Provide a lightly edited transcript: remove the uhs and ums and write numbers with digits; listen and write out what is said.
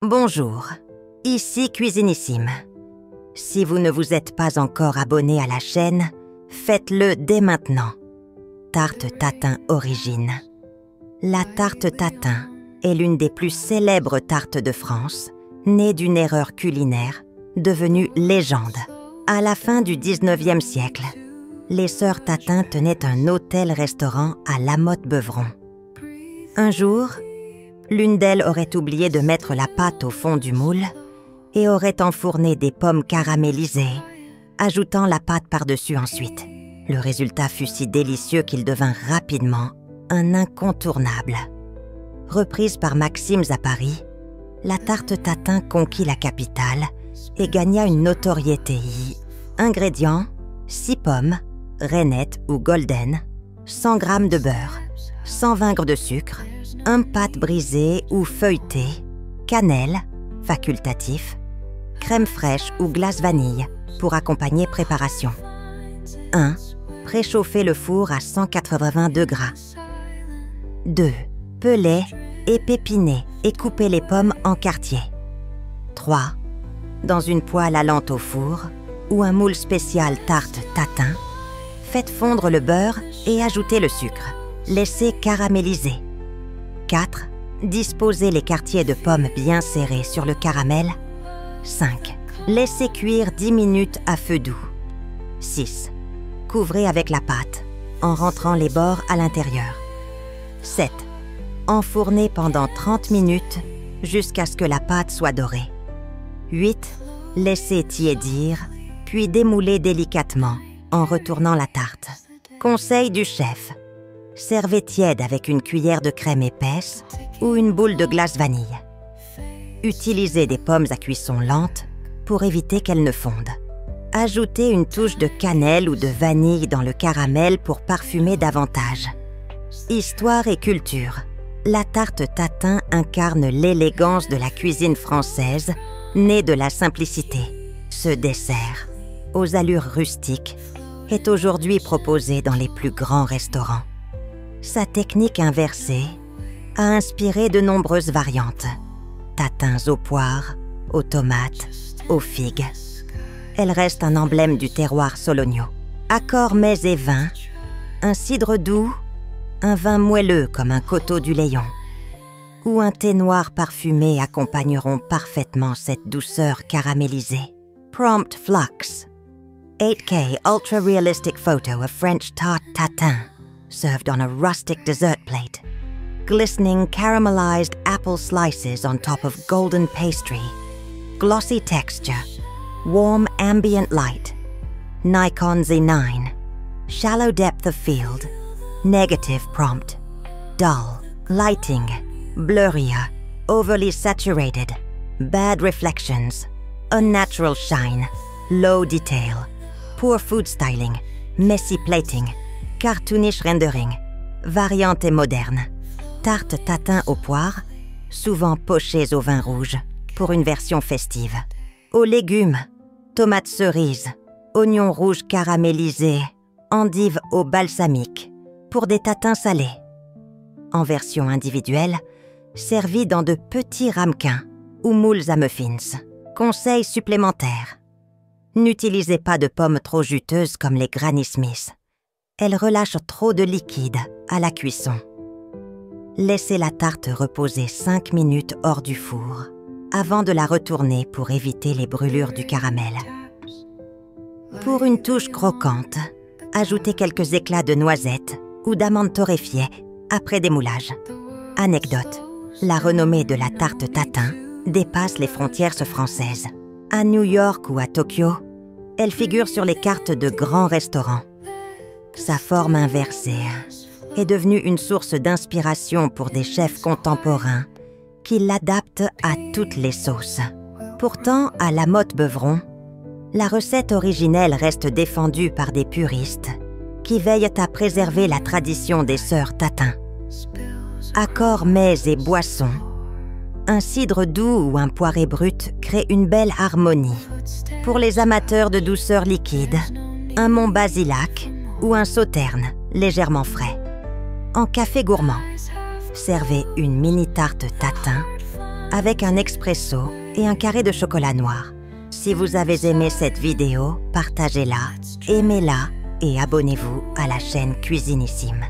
Bonjour, ici Cuisinissime. Si vous ne vous êtes pas encore abonné à la chaîne, faites-le dès maintenant. Tarte tatin origine. La tarte tatin est l'une des plus célèbres tartes de France, née d'une erreur culinaire, devenue légende. À la fin du 19e siècle, les sœurs Tatin tenaient un hôtel-restaurant à La Motte-Beuvron. Un jour, l'une d'elles aurait oublié de mettre la pâte au fond du moule et aurait enfourné des pommes caramélisées, ajoutant la pâte par-dessus ensuite. Le résultat fut si délicieux qu'il devint rapidement un incontournable. Reprise par Maxim's à Paris, la tarte Tatin conquit la capitale et gagna une notoriété. Ingrédients: 6 pommes, rainettes ou golden, 100 g de beurre, 120 g de sucre, un pâte brisée ou feuilletée, cannelle, facultatif, crème fraîche ou glace vanille pour accompagner préparation. 1. Préchauffer le four à 180 degrés. 2. Peler et pépiner et couper les pommes en quartiers. 3. Dans une poêle allante au four ou un moule spécial tarte tatin, faites fondre le beurre et ajoutez le sucre. Laissez caraméliser. 4. Disposez les quartiers de pommes bien serrés sur le caramel. 5. Laissez cuire 10 minutes à feu doux. 6. Couvrez avec la pâte, en rentrant les bords à l'intérieur. 7. Enfournez pendant 30 minutes jusqu'à ce que la pâte soit dorée. 8. Laissez tiédir, puis démoulez délicatement en retournant la tarte. Conseil du chef: servez tiède avec une cuillère de crème épaisse ou une boule de glace vanille. Utilisez des pommes à cuisson lente pour éviter qu'elles ne fondent. Ajoutez une touche de cannelle ou de vanille dans le caramel pour parfumer davantage. Histoire et culture. La tarte tatin incarne l'élégance de la cuisine française, née de la simplicité. Ce dessert, aux allures rustiques, est aujourd'hui proposé dans les plus grands restaurants. Sa technique inversée a inspiré de nombreuses variantes. Tatins aux poires, aux tomates, aux figues. Elle reste un emblème du terroir sologno. Accords mets et vins, un cidre doux, un vin moelleux comme un coteau du Layon, ou un thé noir parfumé accompagneront parfaitement cette douceur caramélisée. Prompt Flux. 8K ultra-realistic photo of French tarte tatin, served on a rustic dessert plate. Glistening caramelized apple slices on top of golden pastry. Glossy texture. Warm ambient light. Nikon Z9. Shallow depth of field. Negative prompt. Dull. Lighting. Blurrier. Overly saturated. Bad reflections. Unnatural shine. Low detail. Poor food styling. Messy plating. Cartoonish rendering. Variante et moderne. Tarte tatin aux poires, souvent pochées au vin rouge, pour une version festive. Aux légumes, tomates cerises, oignons rouges caramélisés, endives au balsamique, pour des tatins salés. En version individuelle, servis dans de petits ramequins ou moules à muffins. Conseil supplémentaire: n'utilisez pas de pommes trop juteuses comme les Granny Smith. Elles relâchent trop de liquide à la cuisson. Laissez la tarte reposer 5 minutes hors du four, avant de la retourner pour éviter les brûlures du caramel. Pour une touche croquante, ajoutez quelques éclats de noisettes ou d'amandes torréfiées après démoulage. Anecdote: la renommée de la tarte tatin dépasse les frontières françaises. À New York ou à Tokyo, elle figure sur les cartes de grands restaurants. Sa forme inversée est devenue une source d'inspiration pour des chefs contemporains qui l'adaptent à toutes les sauces. Pourtant, à La Motte-Beuvron, la recette originelle reste défendue par des puristes qui veillent à préserver la tradition des sœurs Tatin. Accords mets et boissons, un cidre doux ou un poiré brut crée une belle harmonie. Pour les amateurs de douceur liquide, un Montbazillac ou un Sauterne légèrement frais. En café gourmand, servez une mini tarte tatin, avec un expresso et un carré de chocolat noir. Si vous avez aimé cette vidéo, partagez-la, aimez-la et abonnez-vous à la chaîne Cuisinissime.